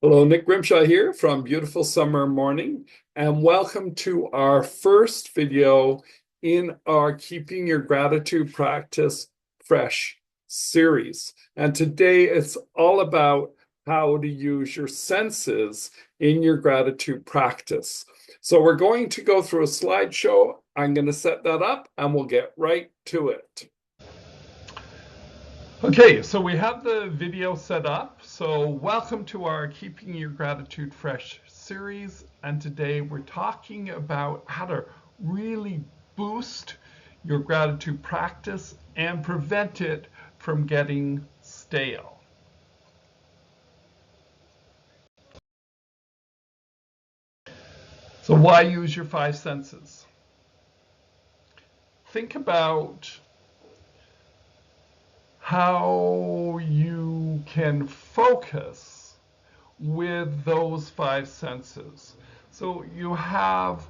Hello, Nick Grimshaw here from Beautiful Summer Morning, and welcome to our first video in our Keeping Your Gratitude Practice Fresh series. And today it's all about how to use your senses in your gratitude practice. So we're going to go through a slideshow. I'm going to set that up and we'll get right to it. Okay, so we have the video set up. So welcome to our Keeping Your Gratitude Fresh series. And today we're talking about how to really boost your gratitude practice and prevent it from getting stale. So why use your five senses? Think about how you can focus with those five senses. So you have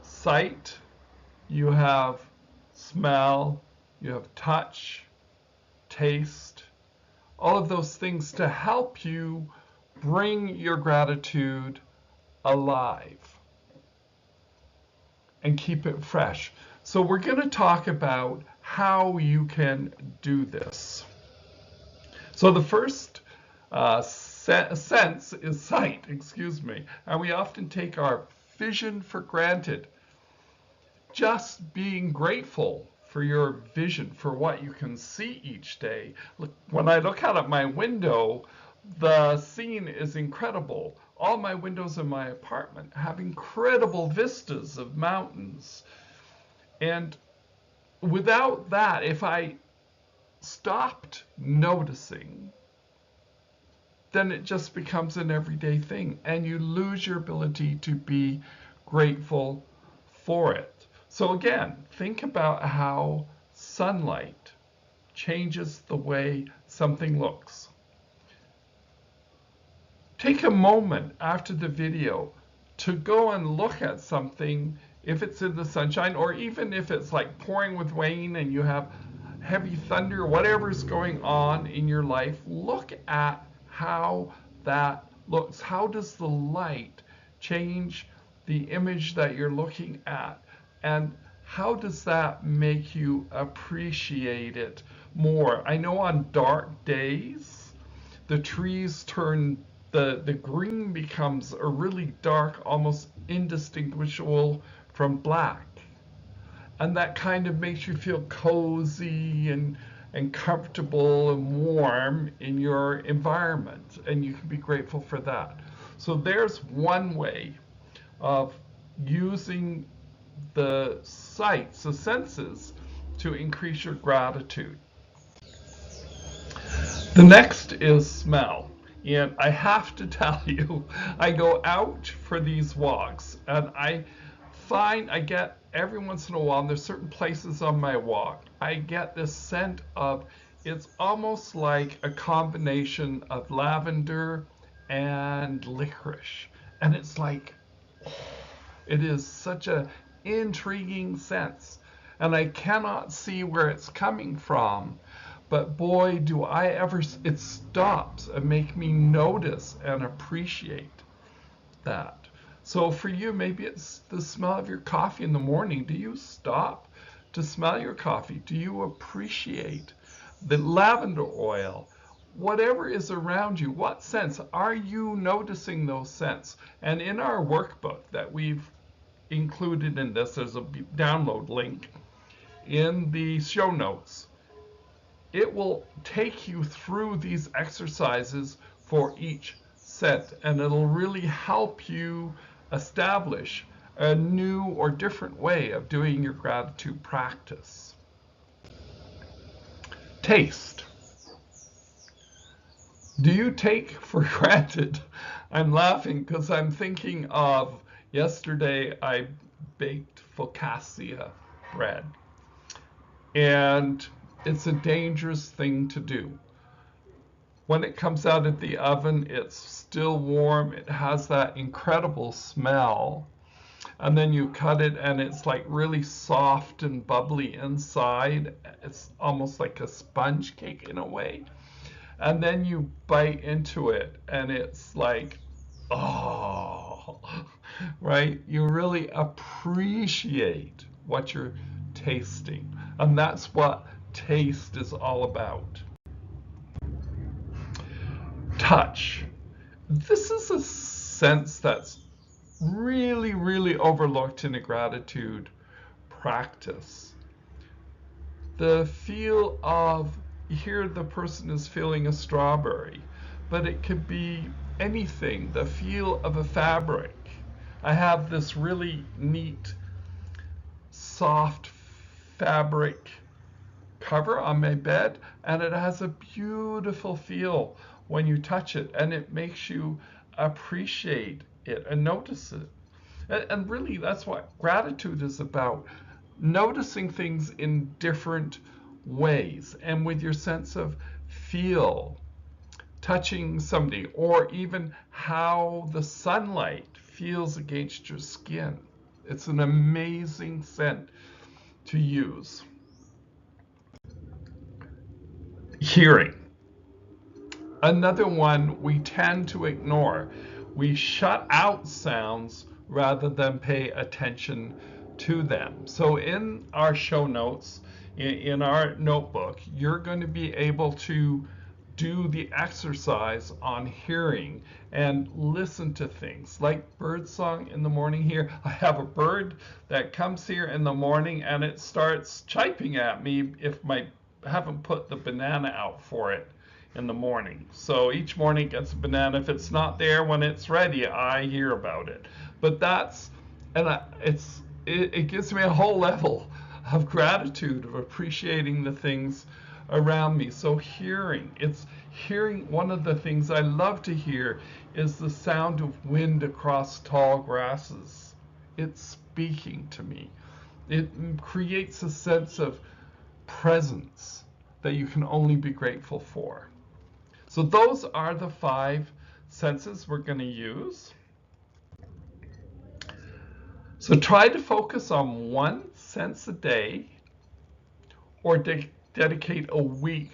sight, you have smell, you have touch, taste, all of those things to help you bring your gratitude alive and keep it fresh. So we're going to talk about how you can do this. So the first sense is sight, and we often take our vision for granted. Just being grateful for your vision, for what you can see each day. Look, when I look out at my window, the scene is incredible. All my windows in my apartment have incredible vistas of mountains. And without that, if I stopped noticing, then it just becomes an everyday thing and you lose your ability to be grateful for it. So again, think about how sunlight changes the way something looks. Take a moment after the video to go and look at something, if it's in the sunshine, or even if it's like pouring with rain and you have heavy thunder, whatever's going on in your life, look at how that looks. How does the light change the image that you're looking at? And how does that make you appreciate it more? I know on dark days, the trees turn, the green becomes a really dark, almost indistinguishable from black. And that kind of makes you feel cozy and comfortable and warm in your environment. And you can be grateful for that. So there's one way of using the sights, the senses, to increase your gratitude. The next is smell. And I have to tell you, I go out for these walks and I find I get every once in a while, and there's certain places on my walk, I get this scent of, it's almost like a combination of lavender and licorice. And it's like, it is such a intriguing sense. And I cannot see where it's coming from. But boy, do I ever, it stops and make me notice and appreciate that. So for you, maybe it's the smell of your coffee in the morning. Do you stop to smell your coffee? Do you appreciate the lavender oil? Whatever is around you, what sense are you noticing those scents? And in our workbook that we've included in this, there's a download link in the show notes. It will take you through these exercises for each scent, and it'll really help you establish a new or different way of doing your gratitude practice. Taste. Do you take for granted? I'm laughing because I'm thinking of yesterday I baked focaccia bread. And it's a dangerous thing to do. When it comes out of the oven, it's still warm. It has that incredible smell. And then you cut it and it's like really soft and bubbly inside. It's almost like a sponge cake in a way. and then you bite into it and it's like, oh, right? You really appreciate what you're tasting. And that's what taste is all about. Touch. This is a sense that's really, really overlooked in a gratitude practice. The feel of, here the person is feeling a strawberry, but it could be anything. The feel of a fabric. I have this really neat soft fabric cover on my bed, and it has a beautiful feel when you touch it, and it makes you appreciate it and notice it. And really, that's what gratitude is about, noticing things in different ways and with your sense of feel, touching somebody, or even how the sunlight feels against your skin. It's an amazing scent to use. Hearing. Another one we tend to ignore. We shut out sounds rather than pay attention to them. So in our show notes, in our notebook, you're going to be able to do the exercise on hearing and listen to things like birdsong in the morning here. I have a bird that comes here in the morning and it starts chirping at me if I haven't put the banana out for it in the morning. So each morning it gets a banana. If it's not there when it's ready, I hear about it. But that's, it gives me a whole level of gratitude, of appreciating the things around me. So hearing, one of the things I love to hear is the sound of wind across tall grasses. It's speaking to me. It creates a sense of presence that you can only be grateful for. So those are the 5 senses we're going to use. So try to focus on 1 sense a day, or dedicate a week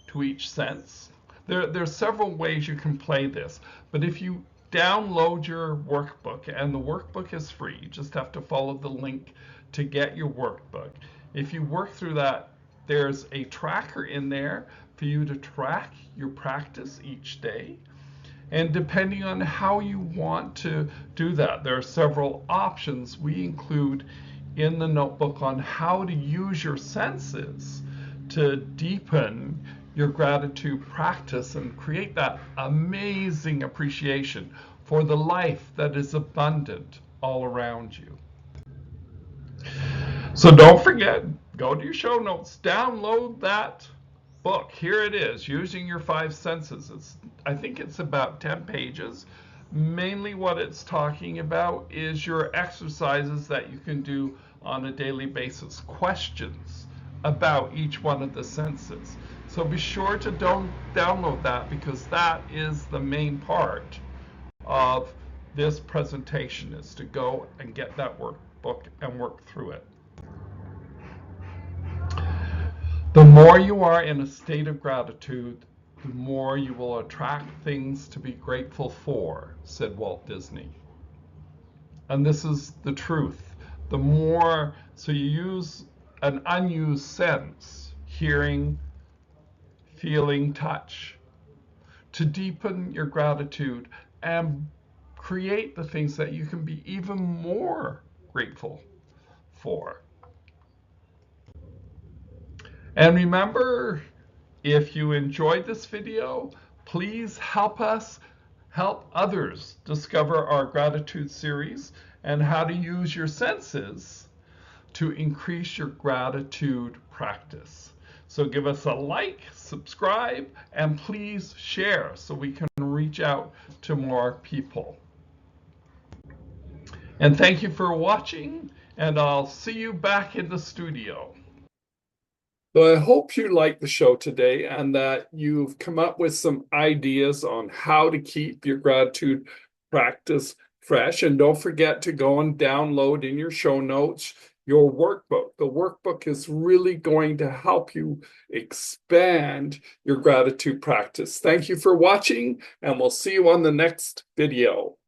to each sense. There's several ways you can play this, but if you download your workbook, and the workbook is free, you just have to follow the link to get your workbook. If you work through that, there's a tracker in there for you to track your practice each day. And depending on how you want to do that, there are several options we include in the notebook on how to use your senses to deepen your gratitude practice and create that amazing appreciation for the life that is abundant all around you. So don't forget, go to your show notes, download that book. Here it is, Using Your 5 Senses. I think it's about 10 pages. Mainly what it's talking about is your exercises that you can do on a daily basis, questions about each one of the senses. So be sure to download that, because that is the main part of this presentation, is to go and get that workbook and work through it. The more you are in a state of gratitude, the more you will attract things to be grateful for, said Walt Disney. And this is the truth. The more, so you use an unused sense, hearing, feeling, touch, to deepen your gratitude and create the things that you can be even more grateful for. And remember, if you enjoyed this video, please help us help others discover our gratitude series and how to use your senses to increase your gratitude practice. So give us a like, subscribe, and please share so we can reach out to more people. And thank you for watching, and I'll see you back in the studio. So I hope you liked the show today and that you've come up with some ideas on how to keep your gratitude practice fresh. And don't forget to go and download in your show notes your workbook. The workbook is really going to help you expand your gratitude practice. Thank you for watching, and we'll see you on the next video.